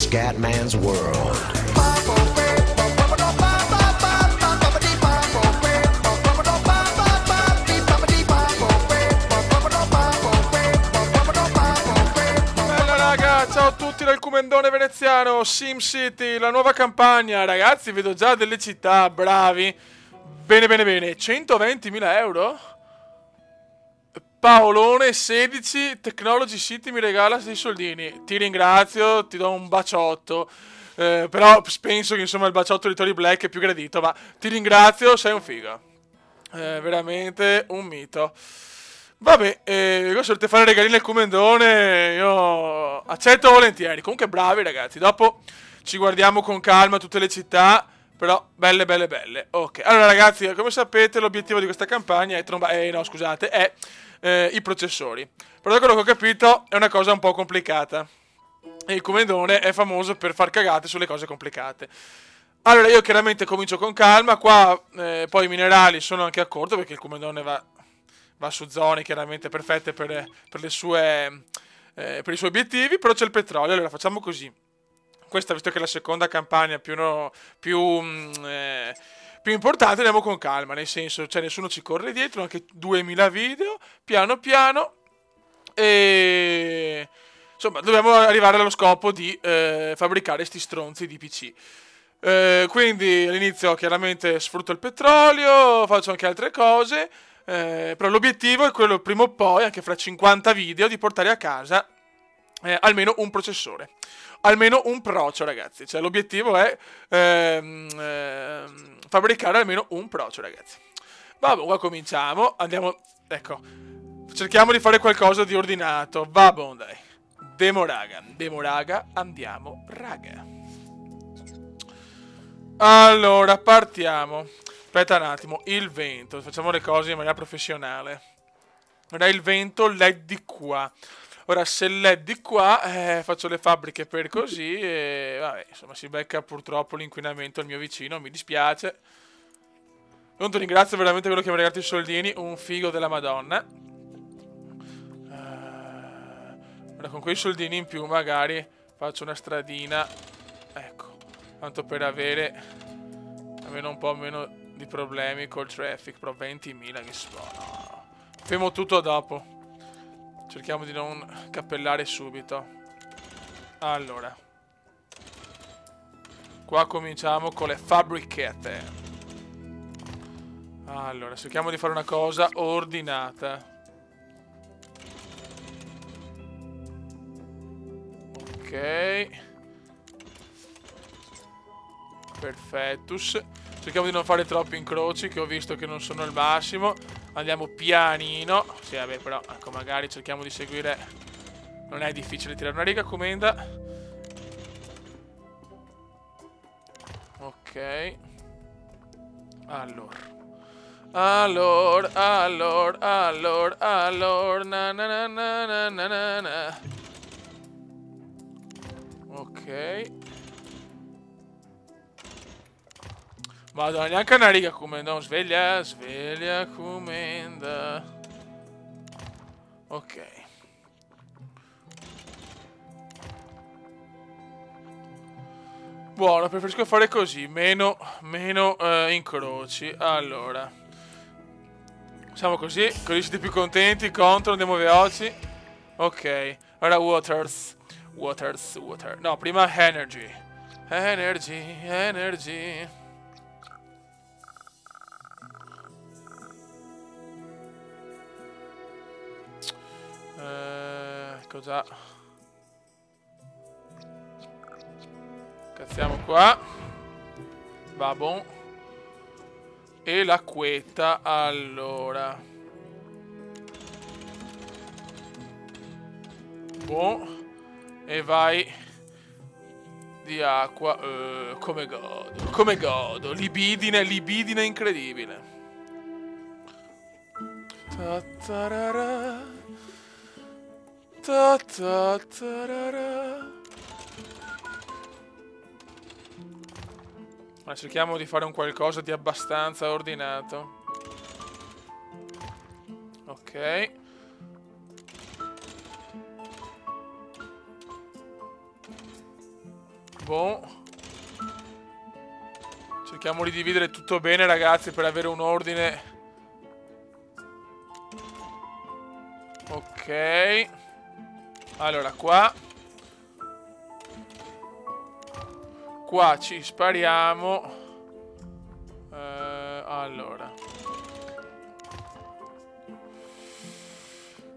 Scatman's World. Ciao a tutti dal Comendone veneziano, SimCity, la nuova campagna. Ragazzi, vedo già delle città, bravi. Bene, bene, bene. 120.000 euro? Paolone 16, Technology City mi regala 6 soldini. Ti ringrazio, ti do un baciotto. Però penso che insomma il baciotto di Tori Black è più gradito. Ma ti ringrazio, sei un figo. Veramente un mito. Vabbè, io se volete fare regalini al Comendone, io accetto volentieri. Comunque bravi ragazzi, dopo ci guardiamo con calma tutte le città, però belle belle belle. Ok, allora ragazzi, come sapete l'obiettivo di questa campagna è no scusate, è i processori. Però da quello che ho capito è una cosa un po' complicata. E il Comendone è famoso per far cagate sulle cose complicate. Allora io chiaramente comincio con calma, qua poi i minerali sono anche a corto perché il Comendone va su zone chiaramente perfette per le sue, per i suoi obiettivi, però c'è il petrolio. Allora facciamo così. Questa, visto che è la seconda campagna più importante, andiamo con calma, nel senso, cioè nessuno ci corre dietro, anche 2000 video, piano piano, e insomma dobbiamo arrivare allo scopo di fabbricare sti stronzi di PC. Quindi all'inizio chiaramente sfrutto il petrolio, faccio anche altre cose. Però l'obiettivo è quello prima o poi, anche fra 50 video, di portare a casa almeno un processore. Almeno un procio, ragazzi. Cioè l'obiettivo è fabbricare almeno un procio, ragazzi. Vabbè, qua cominciamo. Andiamo, ecco. Cerchiamo di fare qualcosa di ordinato. Vabbè, dai. Demo raga, andiamo, raga. Allora, partiamo. Aspetta un attimo, il vento, facciamo le cose in maniera professionale. Ora il vento LED di qua. Ora se LED di qua, faccio le fabbriche per così e vabbè, insomma si becca purtroppo l'inquinamento al mio vicino, mi dispiace. Non ti ringrazio veramente quello che mi ha regalato i soldini, un figo della Madonna. Ora con quei soldini in più magari faccio una stradina, ecco, tanto per avere almeno un po' meno di problemi col traffic, però 20.000 che no. Fermo tutto dopo. Cerchiamo di non cappellare subito. Allora, qua cominciamo con le fabbrichette. Allora, cerchiamo di fare una cosa ordinata. Ok. Perfettus. Cerchiamo di non fare troppi incroci, che ho visto che non sono il massimo. Andiamo pianino. Sì, vabbè, però, ecco, magari cerchiamo di seguire. Non è difficile tirare una riga, comenda. Ok. Allora. Na. Ok. Madonna, neanche una riga, Comenda. Sveglia, Comenda. Ok. Buono, preferisco fare così, meno incroci. Allora, facciamo così siete più contenti. Contro, andiamo veloci. Ok, ora Waters. No, prima Energy. Cosa? Cazziamo qua. Va bon. E l'acquetta, allora. Bon. E vai di acqua. Come godo. Libidine incredibile. Ta-ta-ra-ra. Ma cerchiamo di fare un qualcosa di abbastanza ordinato. Ok. Boh. Cerchiamo di dividere tutto bene, ragazzi, per avere un ordine. Ok. Allora, qua ci spariamo. Allora,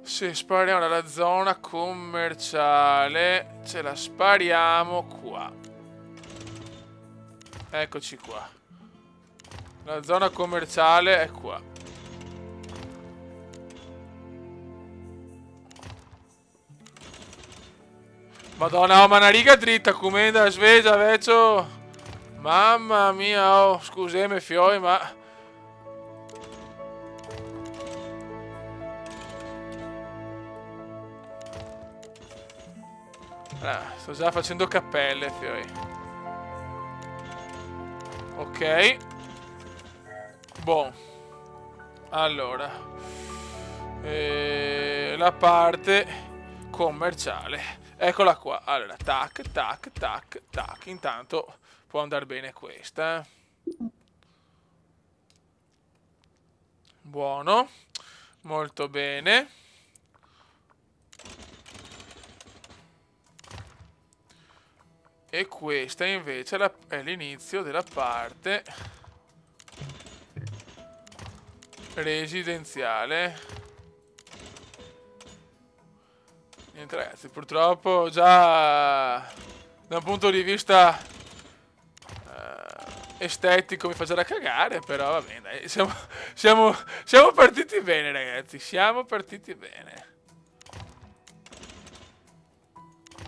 se spariamo dalla zona commerciale, ce la spariamo qua. Eccoci qua. La zona commerciale è qua. Madonna, ma una riga dritta, come da sveglia, vecchio. Mamma mia, oh, scusami, fioi, ma... sto già facendo cappelle, fioi. Ok. Boh. Allora. La parte commerciale. Eccola qua. Allora, tac, tac, tac, tac. Intanto può andare bene questa. Buono. Molto bene. E questa invece è l'inizio della parte residenziale. Niente, ragazzi, purtroppo già da un punto di vista estetico mi fa già da cagare, però va bene, dai, siamo partiti bene, ragazzi, siamo partiti bene.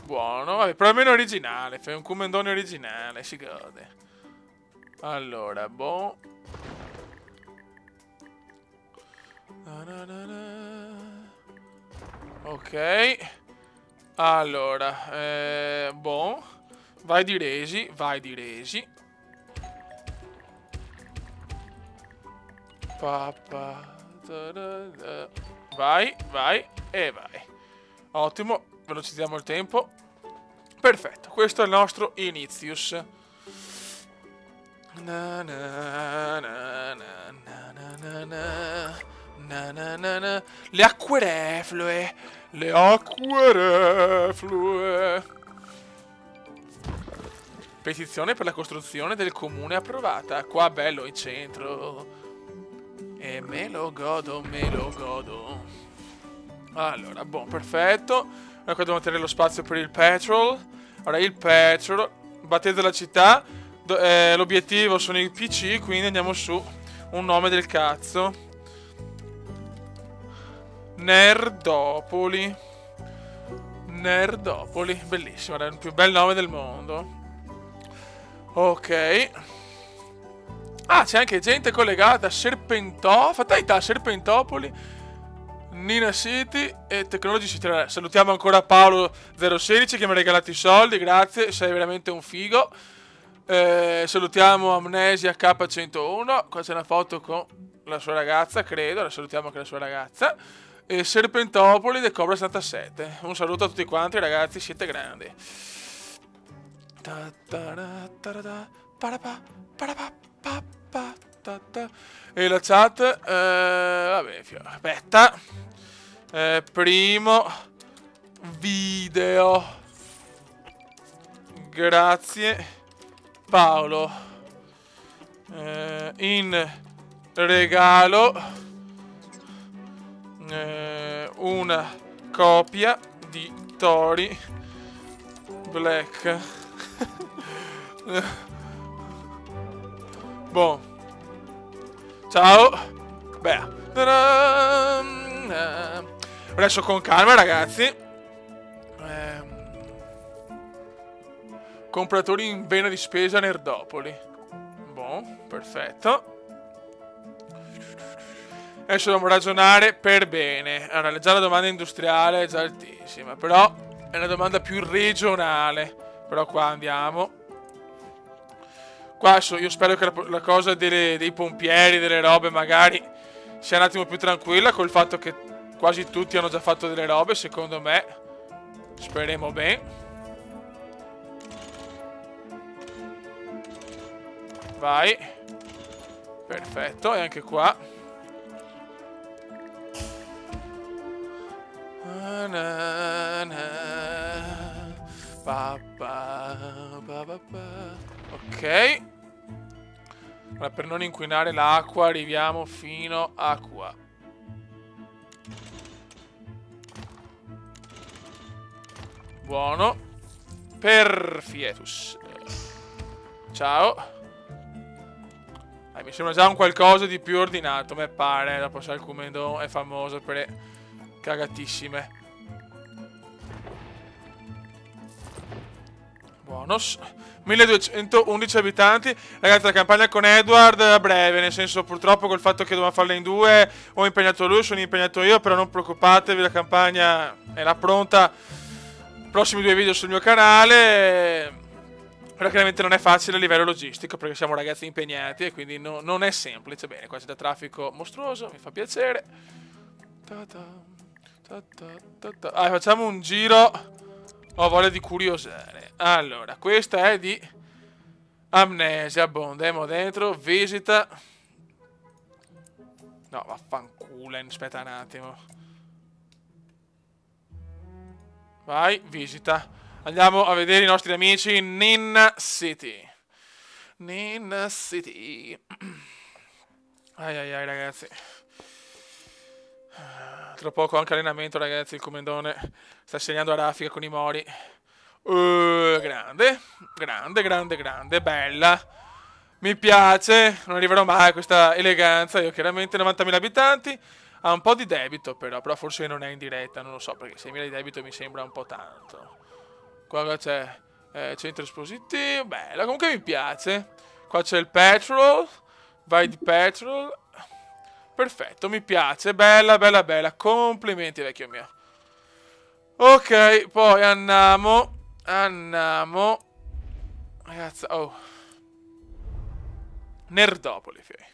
Buono, vabbè, però almeno originale, fai un commendone originale, si gode. Allora, boh. Ok. Allora, boh. Vai di resi, vai di resi. Vai, vai e vai. Ottimo, velocizziamo il tempo. Perfetto, questo è il nostro Inizius. Na, na, na, na, na, na, na, na, na, na. Le acque reflue. Le acque reflue. Petizione per la costruzione del comune approvata. Qua bello in centro. E me lo godo, me lo godo. Allora, buon, perfetto. Ora qua dobbiamo tenere lo spazio per il petrol. Allora, il petrol. Battezza la città. L'obiettivo sono i PC, quindi andiamo su. Un nome del cazzo. Nerdopoli. Nerdopoli. Bellissimo, è il più bel nome del mondo. Ok. Ah, c'è anche gente collegata a Fatalità, Serpentopoli, Nina City e Technology City. Salutiamo ancora Paolo016 che mi ha regalato i soldi, grazie, sei veramente un figo. Salutiamo Amnesia K101, qua c'è una foto con la sua ragazza, credo, la salutiamo anche la sua ragazza. E Serpentopoli del Cobra 77. Un saluto a tutti quanti, ragazzi, siete grandi. E la chat, vabbè, aspetta. Primo video. Grazie Paolo. In regalo una copia di Tori Black. Boh. Ciao. Beh. Adesso con calma, ragazzi. Compratori in vena di spesa Nerdopoli. Boh, perfetto. Adesso dobbiamo ragionare per bene. Allora, già la domanda industriale è già altissima, però è una domanda più regionale. Però qua andiamo. Qua io spero che la cosa dei pompieri, delle robe, magari sia un attimo più tranquilla, col fatto che quasi tutti hanno già fatto delle robe, secondo me. Speriamo bene. Vai. Perfetto, e anche qua. Ok. Allora, per non inquinare l'acqua arriviamo fino a qua. Buono. Perfietus. Ciao. Mi sembra già un qualcosa di più ordinato, me pare. Dopo sai il Kumendo è famoso per le cagatissime. Buonos. 1211 abitanti. Ragazzi, la campagna con Edward a breve, nel senso, purtroppo col fatto che dobbiamo farla in due, ho impegnato lui, sono impegnato io, però non preoccupatevi, la campagna era pronta. Prossimi 2 video sul mio canale. Però chiaramente non è facile a livello logistico, perché siamo ragazzi impegnati e quindi non è semplice. Bene, qua c'è da traffico mostruoso, mi fa piacere. Facciamo un giro. Ho voglia di curiosare. Allora, questa è di Amnesia. Boh, andiamo dentro, visita. No, vaffanculo, aspetta un attimo. Vai, visita. Andiamo a vedere i nostri amici in Ninna City. Ninna City. Ai ai ai, ragazzi. Tra poco anche allenamento, ragazzi. Il Kumendone sta segnando a raffica con i Mori. Grande. Grande, grande, grande. Bella. Mi piace. Non arriverò mai a questa eleganza. Io chiaramente 90.000 abitanti. Ha un po' di debito però forse non è in diretta. Non lo so, perché 6.000 di debito mi sembra un po' tanto. Qua c'è centro espositivo. Bella, comunque mi piace. Qua c'è il petrol. Vai di petrol. Perfetto, mi piace. Bella, bella, bella. Complimenti, vecchio mio. Ok, poi andiamo. Ragazzi, oh. Nerdopoli, fioi.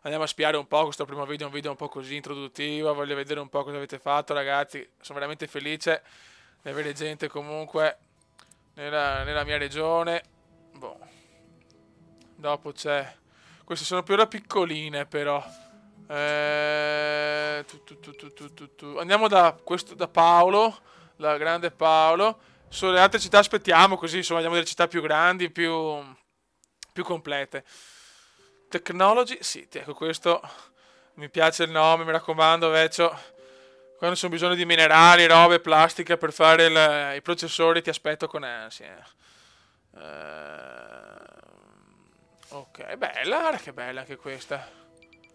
Andiamo a spiare un po'. Questo primo video è un video un po' così introduttivo. Voglio vedere un po' cosa avete fatto, ragazzi. Sono veramente felice di avere gente comunque nella mia regione. Boh. Dopo c'è... Queste sono più ora piccoline, però. Andiamo da Paolo, da grande Paolo. Sulle altre città aspettiamo, così insomma andiamo delle città più grandi, più complete. Technology City, ecco questo. Mi piace il nome, mi raccomando, vecchio. Quando c'è bisogno di minerali, robe, plastica per fare i processori, ti aspetto con ansia. Ok, bella, guarda che bella anche questa.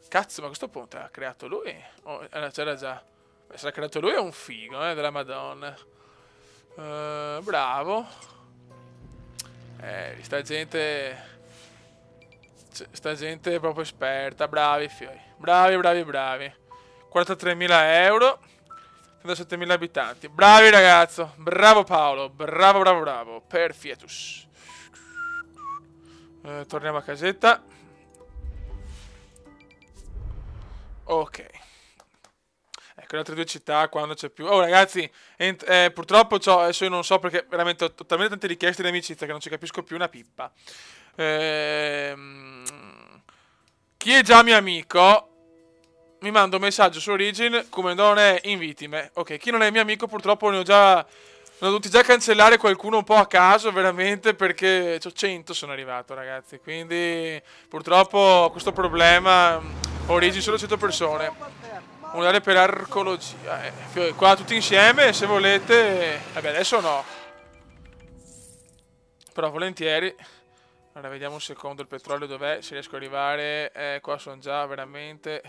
Cazzo, ma a questo punto l'ha creato lui? Oh, c'era già. Beh, se l'ha creato lui è un figo, della Madonna. Bravo. Sta gente è proprio esperta. Bravi, fioi. Bravi, bravi, bravi. 43.000 euro. 37.000 abitanti. Bravi, ragazzo. Bravo Paolo. Bravo, bravo, bravo. Perfietus. Torniamo a casetta. Ok. Ecco, le altre due città quando c'è più... Oh, ragazzi, purtroppo adesso io non so perché veramente ho talmente tante richieste di amicizia che non ci capisco più una pippa. Chi è già mio amico mi manda un messaggio su Origin come non è invitime. Ok, chi non è mio amico purtroppo ne ho dovuti già cancellare qualcuno un po' a caso, veramente, perché 100 sono arrivato, ragazzi. Quindi purtroppo ho questo problema. Origin solo 100 persone. Un'area per arcologia. Qua tutti insieme, se volete. Vabbè, adesso no. Però volentieri. Allora, vediamo un secondo il petrolio dov'è. Se riesco ad arrivare. Qua sono già veramente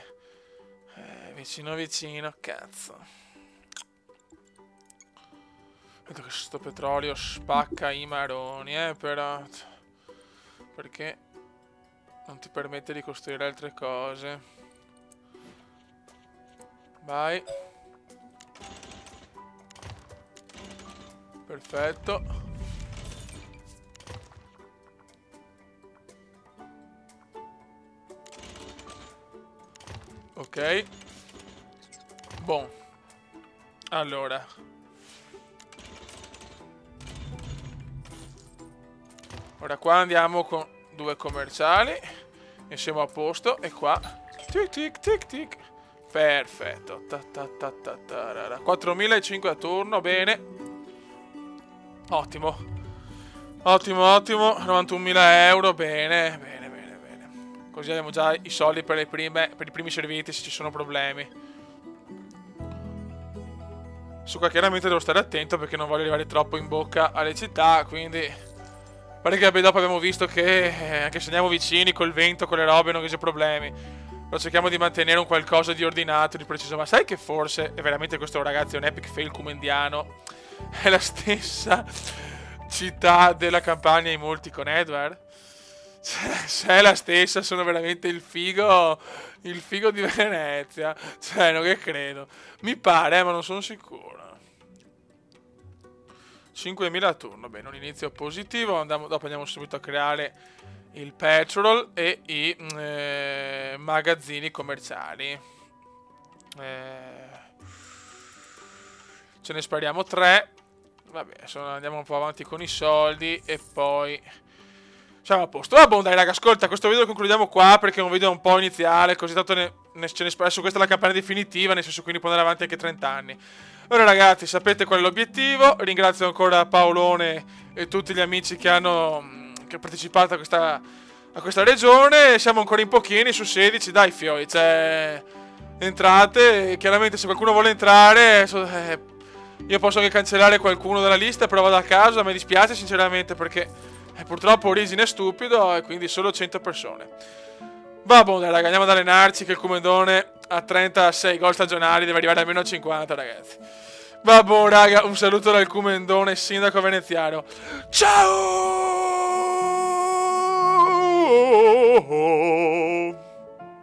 vicino vicino. Cazzo. Vedo che questo petrolio spacca i maroni, però... Perché non ti permette di costruire altre cose. Vai. Perfetto. Ok. Buon. Allora. Ora qua andiamo con 2 commerciali e siamo a posto. E qua tic tic tic tic. Perfetto. 4.500 a turno, bene. Ottimo. Ottimo, ottimo. 91.000 euro, bene, bene, bene, bene. Così abbiamo già i soldi per i primi servizi se ci sono problemi. Su qua chiaramente devo stare attento perché non voglio arrivare troppo in bocca alle città, quindi... Pare che dopo abbiamo visto che anche se andiamo vicini col vento, con le robe, non c'è problemi. Però cerchiamo di mantenere un qualcosa di ordinato, di preciso. Ma sai che forse, è veramente questo ragazzo è un epic fail kumendiano, è la stessa città della campagna in multi con Edward? Se è la stessa, sono veramente il figo di Venezia. Cioè, non che credo. Mi pare, ma non sono sicuro. 5.000 a turno, bene, un inizio positivo. Dopo andiamo subito a creare il petrol e i magazzini commerciali. Ce ne spariamo 3. Vabbè, andiamo un po' avanti con i soldi e poi siamo a posto. Va buon, dai raga, ascolta, questo video lo concludiamo qua perché è un video un po' iniziale, così tanto ce ne spariamo. Questa è la campagna definitiva, nel senso quindi può andare avanti anche 30 anni. Ora ragazzi, sapete qual è l'obiettivo. Ringrazio ancora Paolone e tutti gli amici che hanno partecipato a questa regione. Siamo ancora in pochini, su 16, dai fioi, cioè entrate. Chiaramente se qualcuno vuole entrare io posso anche cancellare qualcuno dalla lista, però vado a casa. Mi dispiace sinceramente perché purtroppo Origine è stupido e quindi solo 100 persone. Va buono, raga, andiamo ad allenarci che il Comendone a 36 gol stagionali deve arrivare almeno a 50, ragazzi. Va buono, raga, un saluto dal Comendone, sindaco veneziano. Ciao!